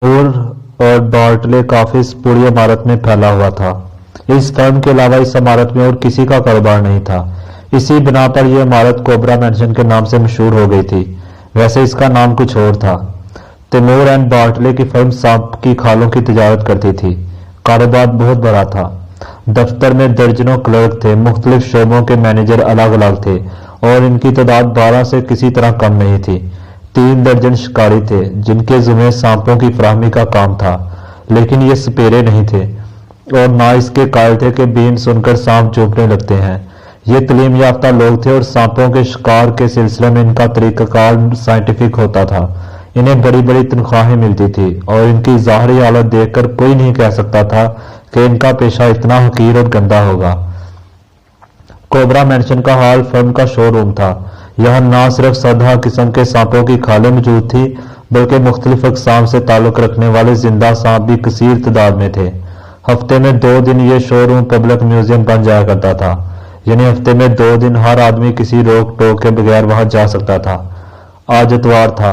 और बार्टले काफी इस पूरी इमारत में फैला हुआ था। इस फर्म के अलावा इस इमारत में और किसी का कारोबार नहीं था। इसी बिना पर यह इमारत कोबरा मैंशन के नाम से मशहूर हो गई थी। वैसे इसका नाम कुछ और था। तैमूर एंड बार्टले की फर्म सांप की खालों की तिजारत करती थी। कारोबार बहुत बड़ा था। दफ्तर में दर्जनों क्लर्क थे। मुख्तलिफ शोबों के मैनेजर अलग अलग थे और इनकी तादाद 12 से किसी तरह कम नहीं थी। 3 दर्जन शिकारी थे जिनके ज़िम्मे सांपों की फराहमी का काम था, लेकिन ये सपेरे नहीं थे और ना इसके कायल थे कि बीन सुनकर सांप चौंकने लगते हैं। ये तालीम याफ्ता लोग थे और सांपों के शिकार के सिलसिले में इनका तरीकाकार साइंटिफिक होता था। इन्हें बड़ी बड़ी तनख्वाहें मिलती थी और इनकी ज़ाहरी हालत देखकर कोई नहीं कह सकता था कि इनका पेशा इतना हकीर और गंदा होगा। कोबरा मैंशन का हॉल फर्म का शोरूम था। यहाँ न सिर्फ सदा किस्म के सांपों की खालें मौजूद थी, बल्कि मुख्तलिफ अक़साम से ताल्लुक़ रखने वाले जिंदा सांप भी कसीर तादाद में थे। हफ्ते में 2 दिन ये शोरूम पब्लिक म्यूजियम बन जाया करता था, यानी हफ्ते में 2 दिन हर आदमी किसी रोक टोक के बगैर वहां जा सकता था। आज इतवार था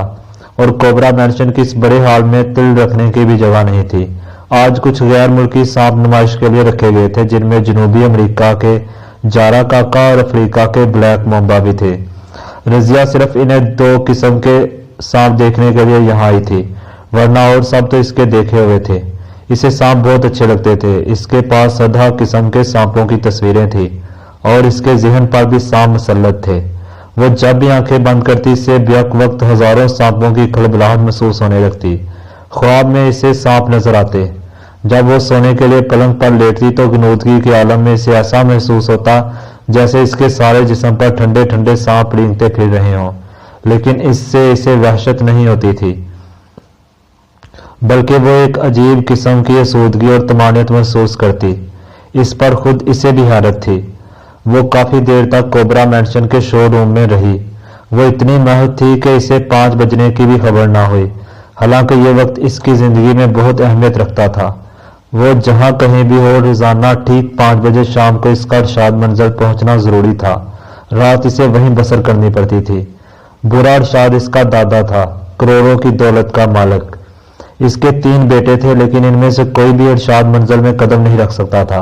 और कोबरा मैंशन की इस बड़े हॉल में तिल रखने की भी जगह नहीं थी। आज कुछ गैर मुल्की सांप नुमाइश के लिए रखे गए थे, जिनमें जनूबी अमेरिका के जारा काका और अफ्रीका के ब्लैक मोम्बा भी थे। रजिया सिर्फ इन्हें 2 किस्म के सांप देखने के लिए यहाँ आई थी, वरना और सब तो इसके देखे हुए थे। इसे सांप बहुत अच्छे लगते थे। इसके पास सदा किस्म के सांपों की तस्वीरें थी और इसके जहन पर भी सांप मुसल्लत थे। वो जब भी आंखें बंद करती इससे बेक वक्त हजारों सांपों की खलबलाहट महसूस होने लगती। ख्वाब में इसे सांप नजर आते। जब वो सोने के लिए पलंग पर लेटती तो गनूदगी के आलम में इसे ऐसा महसूस होता जैसे इसके सारे जिस्म पर ठंडे ठंडे सांप रेंगते फिर रहे हों, लेकिन इससे इसे वहशत नहीं होती थी, बल्कि वो एक अजीब किस्म की आसूदगी और तमानियत महसूस करती। इस पर खुद इसे भी हैरत थी। वो काफी देर तक कोबरा मैंशन के शोरूम में रही। वो इतनी महज थी कि इसे 5 बजने की भी खबर ना हुई, हालांकि ये वक्त इसकी जिंदगी में बहुत अहमियत रखता था। वो जहां कहीं भी हो, रोजाना ठीक 5 बजे शाम को इसका इरशाद मंजिल पहुंचना जरूरी था। रात इसे वहीं बसर करनी पड़ती थी। बुरा इरशाद इसका दादा था, करोड़ों की दौलत का मालिक। इसके 3 बेटे थे, लेकिन इनमें से कोई भी इरशाद मंजिल में कदम नहीं रख सकता था,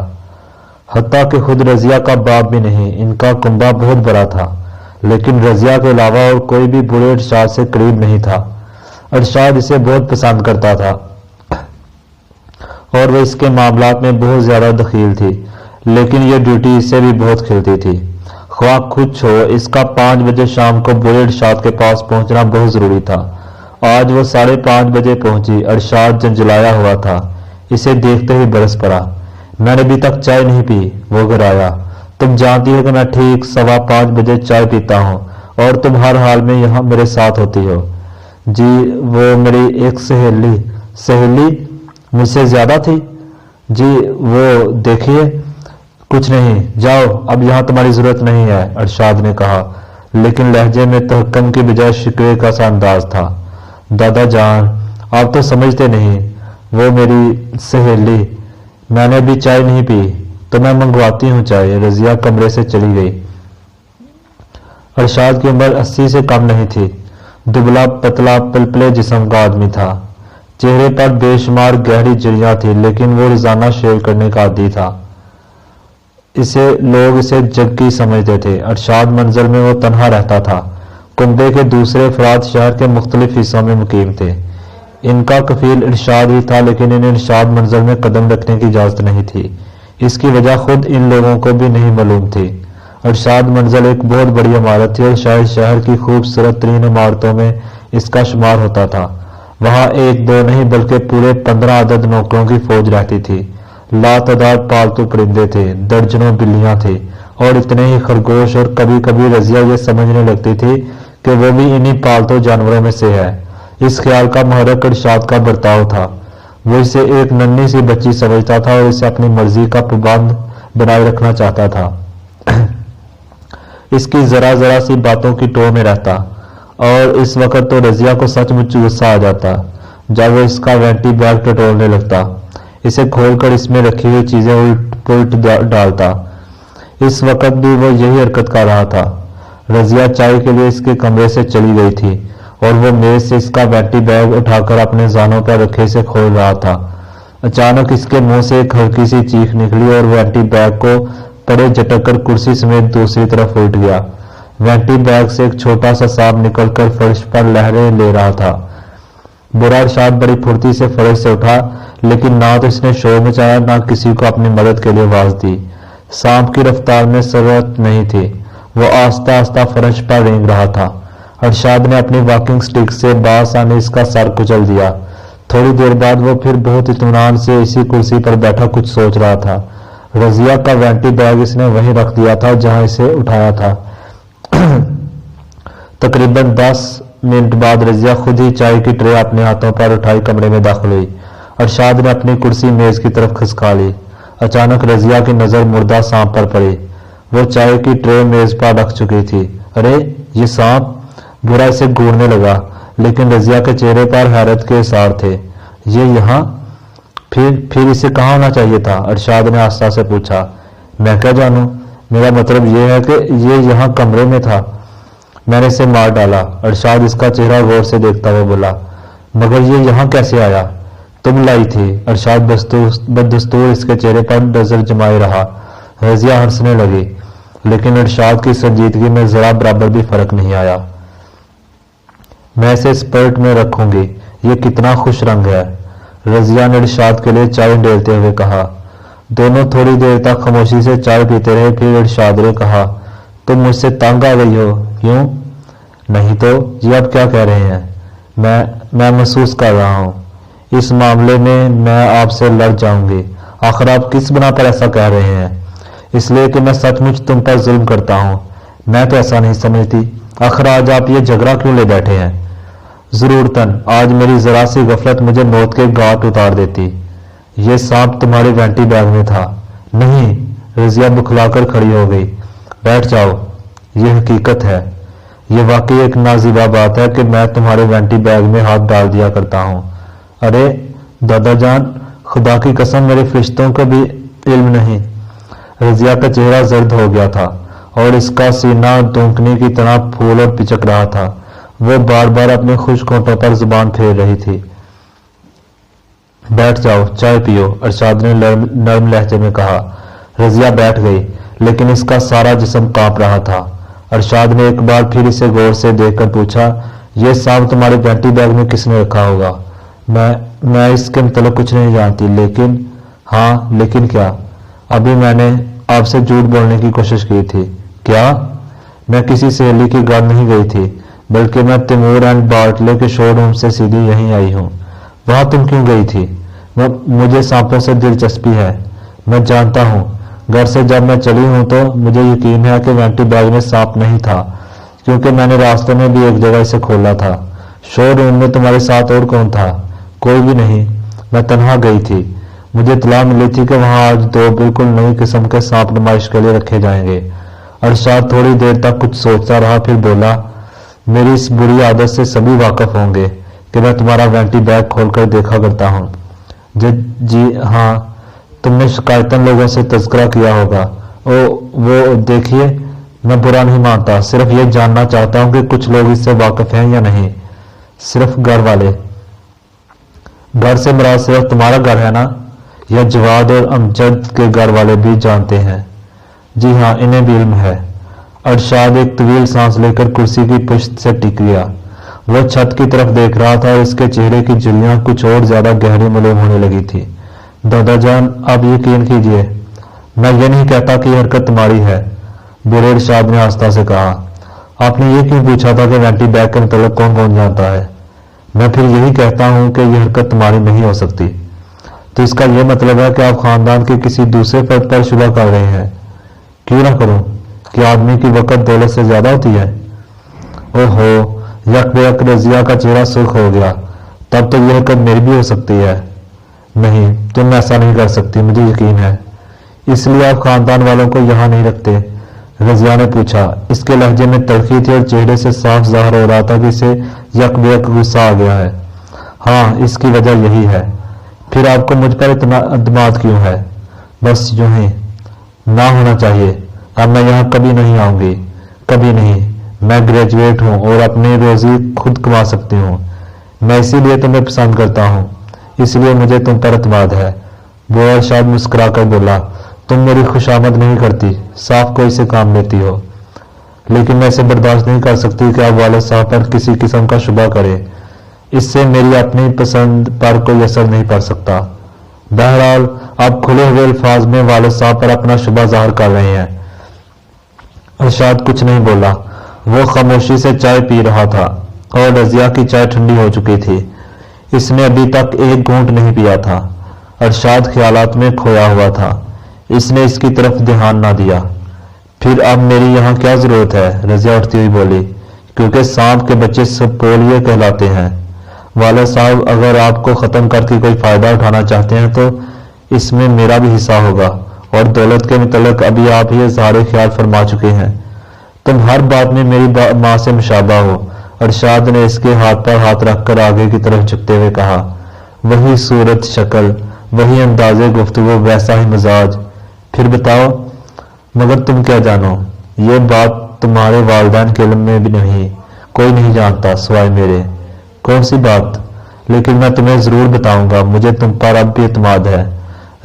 हत्ता कि खुद रजिया का बाप भी नहीं। इनका कुंबा बहुत बड़ा था, लेकिन रजिया के अलावा और कोई भी बुरे इरशाद से करीब नहीं था। इरशाद इसे बहुत पसंद करता था और वह इसके मामलात में बहुत ज्यादा दखील थी, लेकिन यह ड्यूटी इससे भी बहुत खिलती थी। ख्वाह कुछ हो, इसका 5 बजे शाम को बुरे इरशाद के पास पहुंचना बहुत जरूरी था। आज वो 5:30 बजे पहुंची। इरशाद झंझलाया हुआ था। इसे देखते ही बरस पड़ा। मैंने अभी तक चाय नहीं पी, वो गिराया। तुम जानती हो कि मैं ठीक 5:15 बजे चाय पीता हूँ और तुम हर हाल में यहाँ मेरे साथ होती हो। जी, वो मेरी एक सहेली मुझसे ज्यादा थी। जी, वो देखिए, कुछ नहीं, जाओ, अब यहाँ तुम्हारी जरूरत नहीं है, इरशाद ने कहा, लेकिन लहजे में तहक्कुम की बजाय शिकवे का सा अंदाज था। दादा जान, आप तो समझते नहीं, वो मेरी सहेली। मैंने भी चाय नहीं पी, तो मैं मंगवाती हूँ चाय। रजिया कमरे से चली गई। इरशाद की उम्र 80 से कम नहीं थी। दुबला पतला पलपले जिस्म का आदमी था। चेहरे पर बेशुमार गहरी झुर्रियां थी, लेकिन वो रोजाना शेव करने का आदी था। लोग इसे जग्गी समझते थे। इरशाद मंजिल में वो तन्हा रहता था। कुंबे के दूसरे अफराद शहर के मुख्तलिफ हिस्सों में मुकीम थे। इनका कफील इरशाद ही था, लेकिन इन्हें इरशाद मंजिल में कदम रखने की इजाजत नहीं थी। इसकी वजह खुद इन लोगों को भी नहीं मालूम थी। इरशाद मंजिल एक बहुत बड़ी इमारत थी और शायद शहर की खूबसूरत तरीन इमारतों में इसका शुमार होता था। वहां 1-2 नहीं बल्कि पूरे 15 अदद नौकरों की फौज रहती थी। लातादाद पालतू परिंदे थे, दर्जनों बिल्लियां थी और इतने ही खरगोश। और कभी कभी रजिया ये समझने लगती थी कि वो भी इन्हीं पालतू जानवरों में से है। इस ख्याल का महरक इरशाद का बर्ताव था। वो इसे एक नन्ही सी बच्ची समझता था और इसे अपनी मर्जी का पाबंद बनाए रखना चाहता था। इसकी जरा जरा सी बातों की टोह में रहता और इस वक्त तो रजिया को सचमुच गुस्सा आ जाता जब वो इसका वेंटी बैग टटोलने लगता, इसे खोलकर इसमें रखी हुई चीजें उल्ट पुलट डालता। इस वक्त भी वो यही हरकत कर रहा था। रजिया चाय के लिए इसके कमरे से चली गई थी और वो मेज से इसका वैटी बैग उठाकर अपने जानों पर रखे से खोल रहा था। अचानक इसके मुंह से एक हल्की सी चीख निकली और वैटी बैग को पड़े झटक कर कुर्सी समेत दूसरी तरफ उल्ट गया। वैटी बैग से एक छोटा सा सांप निकलकर फर्श पर लहरें ले रहा था। बुरा अरशाद बड़ी फुर्ती से फर्श से उठा, लेकिन ना तो इसने शोर मचाया, ना किसी को अपनी मदद के लिए आवाज दी। सांप की रफ्तार में सरत नहीं थी, वो आस्ता आस्ता फर्श पर रेंग रहा था। अरशाद ने अपनी वॉकिंग स्टिक से बासानी इसका सर कुचल दिया। थोड़ी देर बाद वो फिर बहुत इत्मीनान से इसी कुर्सी पर बैठा कुछ सोच रहा था। रजिया का वैटी बैग इसने वहीं रख दिया था जहां इसे उठाया था। तकरीबन 10 मिनट बाद रजिया खुद ही चाय की ट्रे अपने हाथों पर उठाई कमरे में दाखिल हुई। अरशाद ने अपनी कुर्सी मेज की तरफ खिसका ली। अचानक रजिया की नजर मुर्दा सांप पर पड़ी। वो चाय की ट्रे मेज पर रख चुकी थी। अरे ये सांप! बुरा इसे घूरने लगा, लेकिन रजिया के चेहरे पर हैरत के इशार थे। ये यहाँ? फिर इसे कहाँ होना चाहिए था? अरशाद ने आस्था से पूछा। मैं क्या जानूं, मेरा मतलब ये है कि ये यहाँ कमरे में था। मैंने इसे मार डाला। अरशाद इसका चेहरा गौर से देखता हुआ बोला। मगर ये यहाँ कैसे आया? तुम लाई थी। अरशाद बदस्तूर इसके चेहरे पर नजर जमाए रहा। रजिया हंसने लगी, लेकिन अरशाद की संजीदगी में जरा बराबर भी फर्क नहीं आया। मैं इसे स्पर्ट में रखूंगी, ये कितना खुश रंग है, रजिया ने अरशाद के लिए चाय डेलते हुए कहा। दोनों थोड़ी देर तक खामोशी से चाय पीते रहे। फिर अरशाद ने कहा, तुम मुझसे तंग आ गई हो? क्यों? नहीं तो ये आप क्या कह रहे हैं? मैं महसूस कर रहा हूं इस मामले में मैं आपसे लड़ जाऊंगी। आखिर आप किस बना पर ऐसा कह रहे हैं? इसलिए कि मैं सचमुच तुम पर जुल्म करता हूं। मैं तो ऐसा नहीं समझती। आखिर आज आप ये झगड़ा क्यों ले बैठे हैं? जरूरतन आज मेरी जरा सी गफलत मुझे मौत के घाट उतार देती। ये सांप तुम्हारे वैंटी बैग में था। नहीं। रजिया बुखलाकर खड़ी हो गई। बैठ जाओ, ये हकीकत है। ये वाकई एक नाजिबा बात है कि मैं तुम्हारे वैंटी बैग में हाथ डाल दिया करता हूँ। अरे दादा जान, खुदा की कसम मेरे फरिश्तों को भी इल्म नहीं। रजिया का चेहरा जर्द हो गया था और इसका सीना दूंकनी की तरह फूल और पिचक रहा था। वो बार बार अपने खुश्क होंठों पर जुबान फेर रही थी। बैठ जाओ, चाय पियो, अरशाद ने नर्म लहजे में कहा। रजिया बैठ गई, लेकिन इसका सारा जिस्म कांप रहा था। अरशाद ने एक बार फिर इसे गौर से देखकर पूछा, यह सांप तुम्हारे वैंटी बैग में किसने रखा होगा? मैं इसके मतलब कुछ नहीं जानती, लेकिन हाँ, लेकिन क्या? अभी मैंने आपसे झूठ बोलने की कोशिश की थी। क्या? मैं किसी सहेली की घर नहीं गई थी, बल्कि मैं तिमूर एंड बार्टले के शोरूम से सीधी यहीं आई हूँ। वहां तुम क्यों गई थी? मुझे सांपों से दिलचस्पी है, मैं जानता हूँ। घर से जब मैं चली हूँ तो मुझे यकीन है कि वैंटी बैग में सांप नहीं था, क्योंकि मैंने रास्ते में भी एक जगह इसे खोला था। शोरूम में तुम्हारे साथ और कौन था? कोई भी नहीं, मैं तन्हा गई थी। मुझे इत्तला मिली थी कि वहां आज 2 बिल्कुल नई किस्म के सांप नुमाइश के लिए रखे जाएंगे। अरशाद थोड़ी देर तक कुछ सोचता रहा, फिर बोला, मेरी इस बुरी आदत से सभी वाकिफ होंगे कि मैं तुम्हारा वैंटी बैग खोलकर देखा करता हूँ। जी हाँ, तुमने शिकायतन लोगों से तज़किरा किया होगा। वो देखिए, मैं बुरा नहीं मानता, सिर्फ ये जानना चाहता हूँ कि कुछ लोग इससे वाकिफ हैं या नहीं। सिर्फ घर वाले? घर से मुराद सिर्फ तुम्हारा घर है ना, या जवाद और अमजद के घर वाले भी जानते हैं? जी हाँ, इन्हें भी इल्म है। अरशाद एक तवील सांस लेकर कुर्सी की पुश्त से टिक गया। वो छत की तरफ देख रहा था और उसके चेहरे की झुर्रियां कुछ और ज्यादा गहरी मालूम होने लगी थी। दादा जान, आप यकीन कीजिए, मैं ये नहीं कहता कि यह हरकत तुम्हारी है, बुरे अरशाद ने आस्था से कहा। आपने ये क्यों पूछा था कि वैंटी बैग के मतलब कौन कौन जानता है? मैं फिर यही कहता हूँ कि यह हरकत तुम्हारी नहीं हो सकती। तो इसका यह मतलब है कि आप खानदान के किसी दूसरे फर्द पर शुबा कर रहे हैं। क्यों ना करूं, कि आदमी की वक़्त दौलत से ज्यादा होती है? ओहो, यक रजिया का चेहरा सुर्ख हो गया। तब तो यह हरकत मेरी भी हो सकती है। नहीं, तुम ऐसा नहीं कर सकती, मुझे यकीन है। इसलिए आप खानदान वालों को यहाँ नहीं रखते? रजिया ने पूछा। इसके लहजे में तलखी थी और चेहरे से साफ जाहिर हो रहा था कि इसे यक गुस्सा आ गया है। हाँ, इसकी वजह यही है। फिर आपको मुझ पर इतना अदमाद क्यों है? बस यूं ही। ना होना चाहिए। अब मैं यहाँ कभी नहीं आऊंगी, कभी नहीं। मैं ग्रेजुएट हूँ और अपनी रोजी खुद कमा सकती हूँ। मैं इसीलिए तुम्हें पसंद करता हूँ, इसलिए मुझे तुम पर एतमाद है। वो अरशाद मुस्कुराकर बोला, तुम मेरी खुशामद नहीं करती, साफ कोई से काम लेती हो। लेकिन मैं इसे बर्दाश्त नहीं कर सकती कि आप वालिद साहब पर किसी किस्म का शुबा करें। इससे मेरी अपनी पसंद पर कोई असर नहीं पड़ सकता। बहरहाल आप खुले हुए अल्फाज में वालिद साहब पर अपना शुबा जाहिर कर रहे हैं। अरशाद कुछ नहीं बोला। वो खामोशी से चाय पी रहा था और रजिया की चाय ठंडी हो चुकी थी। इसने अभी तक एक घूंट नहीं पिया था। अरशाद ख्यालात में खोया हुआ था। इसने इसकी तरफ ध्यान ना दिया। फिर अब मेरी यहाँ क्या जरूरत है, रजिया उठती हुई बोली, क्योंकि सांप के बच्चे सब पोलियो कहलाते हैं। वालिद साहब, अगर आपको खत्म करके कोई फायदा उठाना चाहते हैं तो इसमें मेरा भी हिस्सा होगा, और दौलत के मुतल्लिक अभी आप ही इज़हार ख्याल फरमा चुके हैं। तुम हर बात में मेरी माँ से मुशाबा हो। अरशाद ने इसके हाथ पर हाथ रखकर आगे की तरफ झुकते हुए कहा, वही सूरत शक्ल, वही अंदाजे गुफ्तगू, वैसा ही मिजाज। फिर बताओ, मगर तुम क्या जानो? ये बात तुम्हारे वालिदैन के इल्म में भी नहीं, कोई नहीं जानता सिवाय मेरे। कौन सी बात? लेकिन मैं तुम्हें जरूर बताऊंगा, मुझे तुम पर अब भी एतमाद है।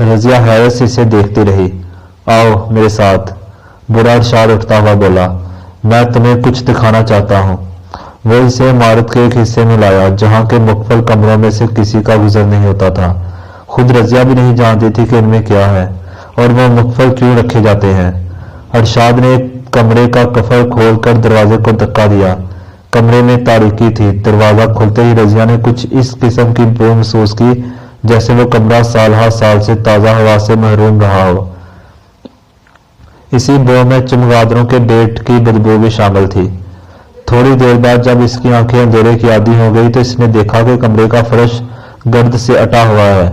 रजिया हैरत से इसे देखती रही। आओ मेरे साथ, बुरा अरशाद उठता हुआ बोला, मैं तुम्हें कुछ दिखाना चाहता हूँ। वो इसे इमारत के एक हिस्से में लाया जहाँ के मुख्तलिफ कमरों में से किसी का गुजर नहीं होता था। खुद रजिया भी नहीं जानती थी कि इनमें क्या है और वो मुख्तलिफ क्यों रखे जाते हैं। अरशाद ने एक कमरे का कफर खोलकर दरवाजे को धक्का दिया। कमरे में तारीकी थी। दरवाजा खुलते ही रजिया ने कुछ इस किस्म की बो महसूस की जैसे वो कमरा साल हर साल से ताज़ा हवा से महरूम रहा हो। इसी बो में चमगादड़ों के बेट की बदबू भी शामिल थी। थोड़ी देर बाद जब इसकी आंखें अंधेरे की आदी हो गई तो इसने देखा कि कमरे का फर्श गर्द से अटा हुआ है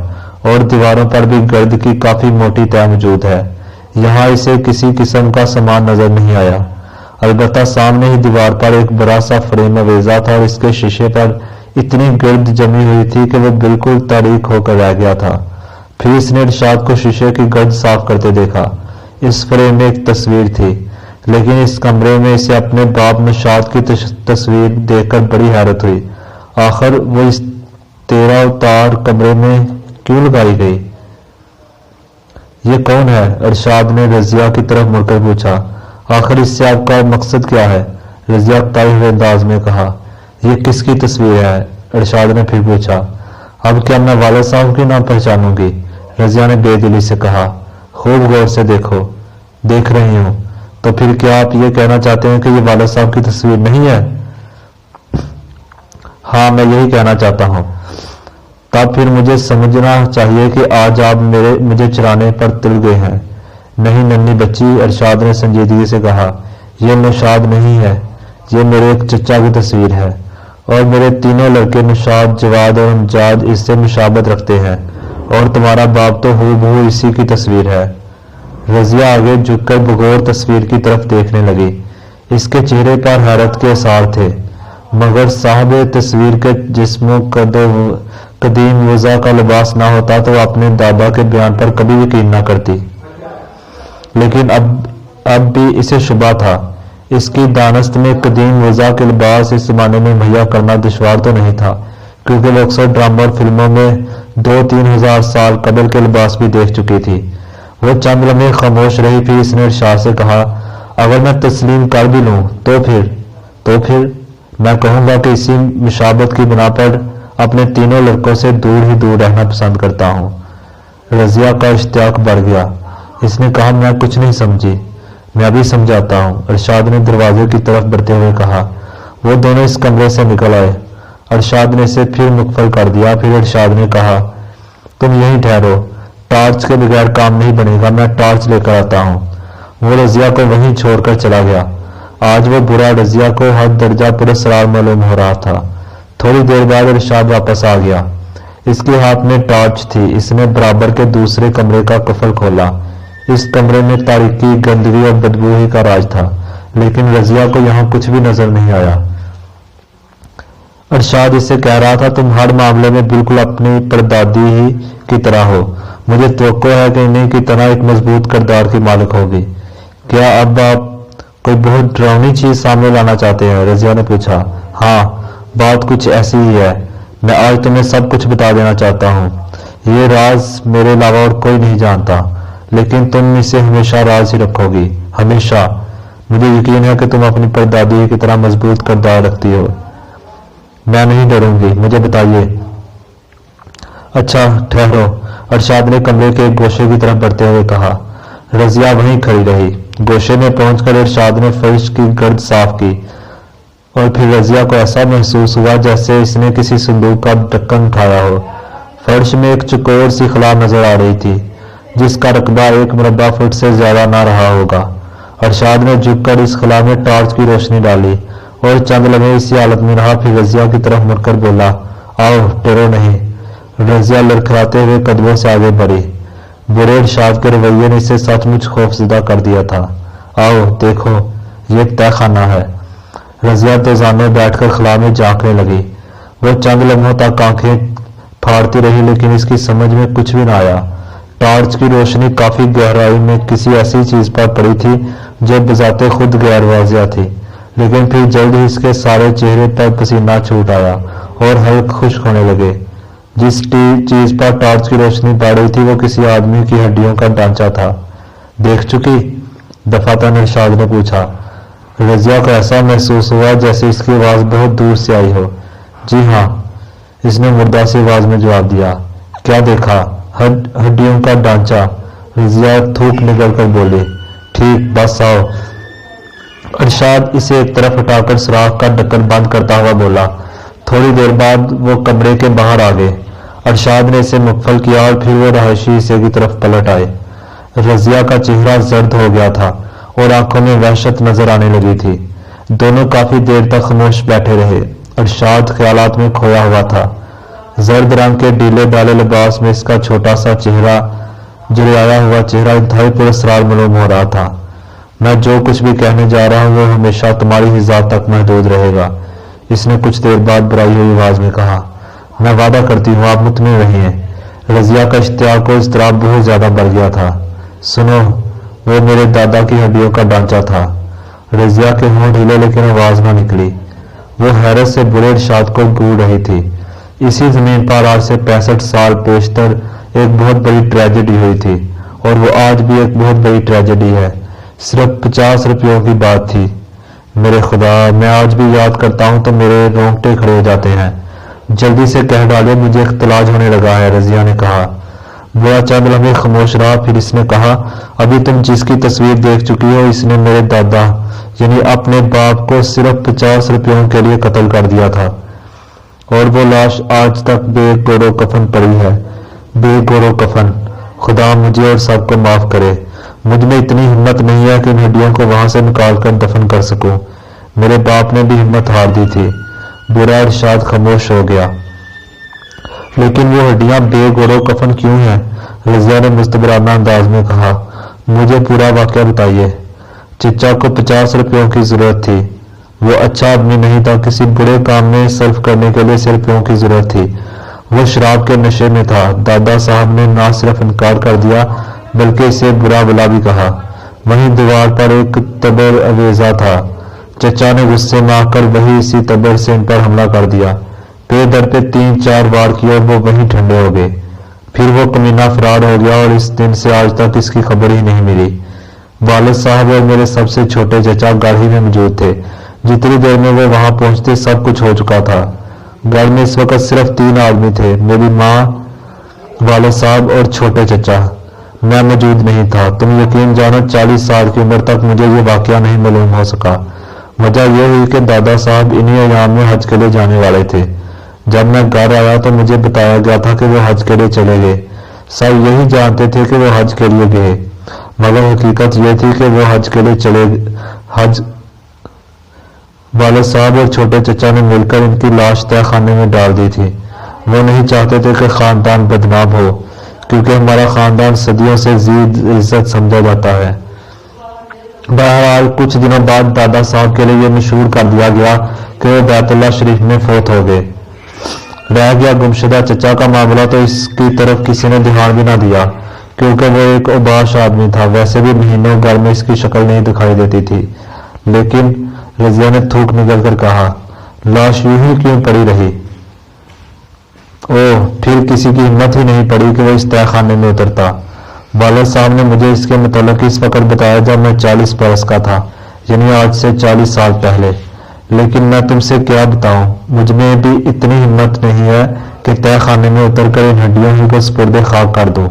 और दीवारों पर भी गर्द की काफी मोटी तह मौजूद है। यहाँ इसे किसी किस्म का सामान नजर नहीं आया। अलबत्ता सामने ही दीवार पर एक बड़ा सा फ्रेम अवेजा था और इसके शीशे पर इतनी गर्द जमी हुई थी कि वो बिल्कुल तारीक होकर रह गया था। फिर इसने इरशाद को शीशे की गर्द साफ करते देखा। इस फ्रेम में एक तस्वीर थी, लेकिन इस कमरे में इसे अपने बाप नशाद की तस्वीर देखकर बड़ी हैरत हुई। आखिर वो इस 13 उतार कमरे में क्यों लगाई गई? ये कौन है? अरशाद ने रजिया की तरफ मुड़कर पूछा। आखिर इससे आपका मकसद क्या है? रजिया ताए हुए अंदाज में कहा। ये किसकी तस्वीर है? अरशाद ने फिर पूछा। अब क्या मैं वालिद साहब की ना पहचानूंगी? रजिया ने बेदिली से कहा। खूब गौर से देखो। देख रही हूं। तो फिर क्या आप ये कहना चाहते हैं कि ये वालिद साहब की तस्वीर नहीं है? हाँ, मैं यही कहना चाहता हूँ। तब फिर मुझे समझना चाहिए कि आज आप मुझे चुराने पर तुल गए हैं। नहीं नन्ही बच्ची, अरशाद ने संजीदगी से कहा, यह नौशाद नहीं है, ये मेरे एक चचा की तस्वीर है और मेरे तीनों लड़के नौशाद, जवाद और अमजाद इससे मुशाबत रखते हैं और तुम्हारा बाप तो हूबहू इसी की तस्वीर है। रजिया आगे झुककर बगौर तस्वीर की तरफ देखने लगी। इसके चेहरे पर हैरत के आसार थे, मगर साहब तस्वीर के जिस्म कदीम वज़ा का लिबास ना होता तो अपने दादा के बयान पर कभी यकीन ना करती। लेकिन अब भी इसे शुबा था। इसकी दानस्त में कदीम वज़ा के लिबास इस जमाने में मुहैया करना दुश्वार तो नहीं था, क्योंकि वो अक्सर ड्रामा और फिल्मों में 2-3 हजार साल कबल के लिबास भी देख चुकी थी। वो चंद लम्हे खामोश रही, फिर इसने इरशाद से कहा, अगर मैं तस्लीम कर भी लूं तो फिर मैं कहूंगा कि इसी मुशाबत की बिना पर अपने तीनों लड़कों से दूर ही दूर रहना पसंद करता हूँ। रजिया का इश्तियाक बढ़ गया। इसने कहा, मैं कुछ नहीं समझी। मैं अभी समझाता हूँ, अरशाद ने दरवाजे की तरफ बढ़ते हुए कहा। वो दोनों इस कमरे से निकल आए। अरशाद ने इसे फिर मुकफल कर दिया। फिर अरशाद ने कहा, तुम यहीं ठहरो, टॉर्च के बगैर काम नहीं बनेगा, मैं टॉर्च लेकर आता हूँ। वो रजिया को वहीं छोड़कर चला गया। आज वो बुरा रजिया को हद दर्जा पुरस्कार मालूम हो रहा था। थोड़ी देर बाद अरशाद वापस आ गया। इसके हाथ में टॉर्च थी। इसने बराबर के दूसरे कमरे का कफल खोला। इस कमरे में तारीकी, गंदगी और बदबू ही का राज था, लेकिन रजिया को यहाँ कुछ भी नजर नहीं आया। अरशाद इससे कह रहा था, तुम हर मामले में बिल्कुल अपनी परदादी ही की तरह हो। मुझे तवक्को है कि इन्हीं की तरह एक मजबूत किरदार की मालिक होगी। क्या अब आप कोई बहुत डरावनी चीज सामने लाना चाहते हैं? रजिया ने पूछा। हाँ, बात कुछ ऐसी ही है। मैं आज तुम्हें सब कुछ बता देना चाहता हूँ। ये राज मेरे अलावा और कोई नहीं जानता, लेकिन तुम इसे हमेशा राज ही रखोगी, हमेशा। मुझे यकीन है कि तुम अपनी परदादी की तरह मजबूत किरदार रखती हो। मैं नहीं डरूंगी, मुझे बताइए। अच्छा ठहरो, अरशाद ने कमरे के एक गोशे की तरफ बढ़ते हुए कहा। रजिया वहीं खड़ी रही। गोशे में पहुंचकर इरशाद ने फर्श की गर्द साफ की और फिर रजिया को ऐसा महसूस हुआ जैसे इसने किसी संदूक का ढक्कन उठाया हो। फर्श में एक चौकोर सी खला नजर आ रही थी, जिसका रकबा 1 मुरब्बा फुट से ज्यादा ना रहा होगा। अरशाद ने झुककर इस खला में टॉर्च की रोशनी डाली और चंद लम्हे इसी हालत में रहा, फिर रजिया की तरफ मुड़कर बोला, आओ, डरो नहीं। रजिया लड़खड़ाते हुए कदमों से आगे बढ़ी। बुरे इरशाद के रवैये ने इसे सचमुच खौफजदा कर दिया था। आओ देखो, ये एक तहखाना है। रजिया दौजाने बैठकर खला में झांकने लगी। वो चंद लम्हों तक आंखें फाड़ती रही, लेकिन इसकी समझ में कुछ भी न आया। टॉर्च की रोशनी काफी गहराई में किसी ऐसी चीज पर पड़ी थी जो बजाते खुद गैर वाजिया थी, लेकिन फिर जल्द ही इसके सारे चेहरे पर पसीना छूट आया और हल्क खुश्क होने लगे। जिस चीज पर टॉर्च की रोशनी पड़ रही थी वो किसी आदमी की हड्डियों का ढांचा था। देख चुकी? दफातन इरशाद ने पूछा। रजिया को ऐसा महसूस हुआ जैसे इसकी आवाज बहुत दूर से आई हो। जी हाँ, इसने मुर्दा सी आवाज में जवाब दिया। क्या देखा? हड्डियों का ढांचा। रजिया थूक निकल कर बोली। ठीक, बस आओ। इरशाद इसे एक तरफ हटाकर सुराख का ढक्कन बंद करता हुआ बोला। थोड़ी देर बाद वो कमरे के बाहर आ गए। अरशाद ने इसे मुकफल किया और फिर वो रहायशी हिस्से की तरफ पलट आए। रजिया का चेहरा जर्द हो गया था और आंखों में वहशत नजर आने लगी थी। दोनों काफी देर तक खामोश बैठे रहे। अरशाद ख्यालात में खोया हुआ था। जर्द रंग के ढीले ढाले लिबास में इसका छोटा सा चेहरा, जुड़ाया हुआ चेहरा इंतहाई पुरस्कार मालूम हो रहा था। मैं जो कुछ भी कहने जा रहा हूँ वो हमेशा तुम्हारी हिजात तक महदूद रहेगा, इसने कुछ देर बाद बुराई हुई आवाज में कहा। मैं वादा करती हूँ, आप मुतमिन रहिए। रजिया का इश्तियाक को इज़्तिराब बहुत ज्यादा बढ़ गया था। सुनो, वो मेरे दादा की हड्डियों का ढांचा था। रजिया के होंठ हिले लेकिन आवाज न निकली। वो हैरत से बुरे इरशाद को गूंज रही थी। इसी जमीन पर आज से 65 साल पेशतर एक बहुत बड़ी ट्रेजेडी हुई थी और वो आज भी एक बहुत बड़ी ट्रेजेडी है। सिर्फ 50 रुपयों की बात थी। मेरे खुदा, मैं आज भी याद करता हूं तो मेरे रोंगटे खड़े हो जाते हैं। जल्दी से कह डाले, मुझे इख्तिलाज होने लगा है, रजिया ने कहा। बुआ चंद लम्हे खामोश रहा, फिर इसने कहा, अभी तुम जिसकी तस्वीर देख चुकी हो, इसने मेरे दादा यानी अपने बाप को सिर्फ 50 रुपयों के लिए कत्ल कर दिया था और वो लाश आज तक बेगोरो कफन पड़ी है। बेगोरो कफन। खुदा मुझे और सबको माफ करे। मुझ में इतनी हिम्मत नहीं है कि इन हड्डियों को वहां से निकाल कर दफन कर सकूं। मेरे बाप ने भी हिम्मत हार दी थी। बुरा इरशाद खामोश हो गया। लेकिन वो हड्डियां बेगोरो कफन क्यों हैं? रजिया ने मुस्तबराना अंदाज में कहा। मुझे पूरा वाकया बताइए। चिच्चा को 50 रुपयों की जरूरत थी। वो अच्छा आदमी नहीं था, किसी बुरे काम में सर्फ करने के लिए सिर्फ रुपयों की जरूरत थी। वो शराब के नशे में था। दादा साहब ने ना सिर्फ इनकार कर दिया बल्कि इसे बुरा भला भी कहा। वहीं दीवार पर एक तबर अवेजा था। चचा ने गुस्से में आकर वही इसी तबर से इन पर हमला कर दिया। पे दर पे 3-4 वार किए और वो वहीं ठंडे हो गए। फिर वो कमीना फरार हो गया और इस दिन से आज तक इसकी खबर ही नहीं मिली। वालिद साहब और मेरे सबसे छोटे चचा गाड़ी में मौजूद थे। जितनी देर में वो वहां पहुंचते सब कुछ हो चुका था। घर में इस वक्त सिर्फ 3 आदमी थे, मेरी माँ, वालिद साहब और छोटे चचा। मैं मौजूद नहीं था। तुम यकीन जानो 40 साल की उम्र तक मुझे ये वाकया नहीं मालूम हो सका। वजह यह हुई कि दादा साहब इन्हीं अयाम में हज के लिए जाने वाले थे। जब मैं घर आया तो मुझे बताया गया था कि वो हज के लिए चले गए। सब यही जानते थे कि वो हज के लिए गए, मगर हकीकत यह थी कि वो हज के लिए चले। हज वाले साहब और छोटे चचा ने मिलकर इनकी लाश तहखाने में डाल दी थी। वो नहीं चाहते थे कि खानदान बदनाम हो, क्योंकि हमारा खानदान सदियों से जीद इज्जत समझा जाता है। बहरहाल कुछ दिनों बाद दादा साहब के लिए ये मशहूर कर दिया गया कि वो बैतुल्लाह शरीफ में फौत हो गए। रह गया गुमशुदा चचा का मामला तो इसकी तरफ किसी ने ध्यान भी ना दिया, क्योंकि वो एक उबाश आदमी था। वैसे भी महीनों घर में इसकी शक्ल नहीं दिखाई देती थी, लेकिन रजिया ने थूक निकल कर कहा, लाश यूं ही क्यों पड़ी रही? ओह, फिर किसी की हिम्मत ही नहीं पड़ी कि वो इस तहखाने में उतरता। वालिद साहब ने मुझे इसके मुतालिक इस वक्त बताया जब मैं 40 बरस का था, यानी आज से 40 साल पहले। लेकिन मैं तुमसे क्या बताऊं, मुझ में भी इतनी हिम्मत नहीं है कि तहखाने में उतरकर इन हड्डियों ही को स्पुर्दे खाक कर दूं।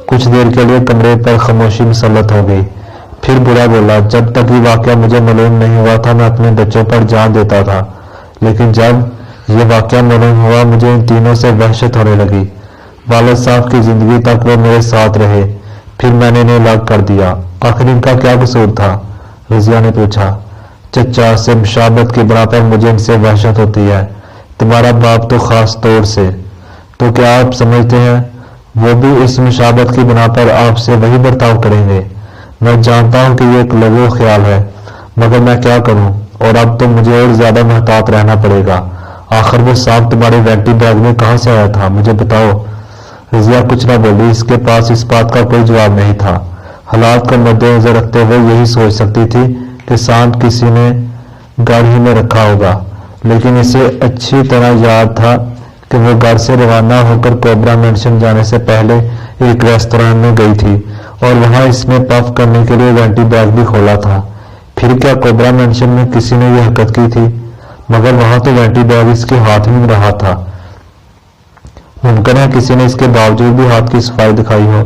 कुछ देर के लिए कमरे पर खामोशी मुसल्लत हो गई। फिर बुरा बोला, जब तक ये वाकया मुझे मालूम नहीं हुआ था मैं अपने बच्चों पर जान देता था, लेकिन जब ये वाकया मालूम हुआ मुझे इन तीनों से वहशत होने लगी। वालिद साहब की जिंदगी तक वो मेरे साथ रहे, फिर मैंने इन्हें अलग कर दिया। आखिर इनका क्या कसूर था? रजिया ने पूछा। चचा, से मुशाबत की बना पर मुझे इनसे वहशत होती है, तुम्हारा बाप तो खास तौर से। तो क्या आप समझते हैं वो भी इस मुशाबत की बना पर आपसे वही बर्ताव करेंगे? मैं जानता हूं कि ये एक लघु ख्याल है, मगर मैं क्या करूं, और अब तो मुझे और ज्यादा महतात रहना पड़ेगा। आखिर वो सांप तुम्हारे वैंटी बैग में कहां से आया था, मुझे बताओ। रजिया कुछ न बोली, इसके पास इस बात का कोई जवाब नहीं था। हालात को मद्देनजर रखते हुए यही सोच सकती थी कि सांप किसी ने घर ही में रखा होगा, लेकिन इसे अच्छी तरह याद था कि वो घर से रवाना होकर कोबरा मेंशन जाने से पहले एक रेस्तरां में गई थी और वहां इसने पफ करने के लिए वैंटी बैग भी खोला था। फिर क्या कोबरा मेंशन में किसी ने ये हरकत की थी? मगर वहां तो वैंटी बैग इसके हाथ में रहा था। मुमकिन है किसी ने इसके बावजूद भी हाथ की सफाई दिखाई हो,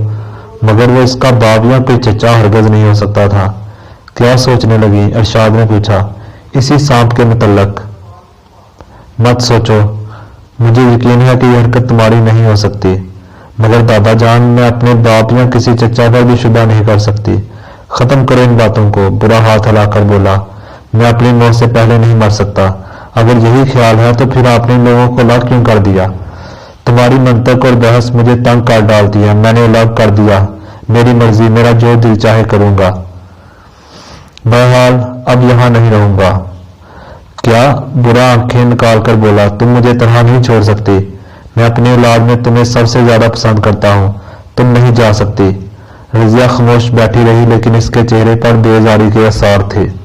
मगर वो इसका बाप या कोई चचा हरगज नहीं हो सकता था। क्या सोचने लगी? अरशाद ने पूछा। इसी सांप के मुतल्लक। मत सोचो, मुझे यकीन है कि यह हरकत तुम्हारी नहीं हो सकती, मगर दादा जान, मैं अपने बाप या किसी चचा पर भी शुबा नहीं कर सकती। खत्म करो इन बातों को। बुरा हाथ हिलाकर बोला, मैं अपनी मौत से पहले नहीं मर सकता। अगर यही ख्याल है तो फिर आपने लोगों को अलग क्यों कर दिया? तुम्हारी मंतक और बहस मुझे तंग कर डालती है। मैंने अलग कर दिया, मेरी मर्जी, मेरा जो दिल चाहे करूंगा। बहरहाल अब यहां नहीं रहूंगा। क्या? बुरा आंखें निकाल कर बोला, तुम मुझे तरह नहीं छोड़ सकती। मैं अपनी औलाद में तुम्हें सबसे ज्यादा पसंद करता हूं, तुम नहीं जा सकती। रजिया खामोश बैठी रही, लेकिन इसके चेहरे पर बेजारी के आसार थे।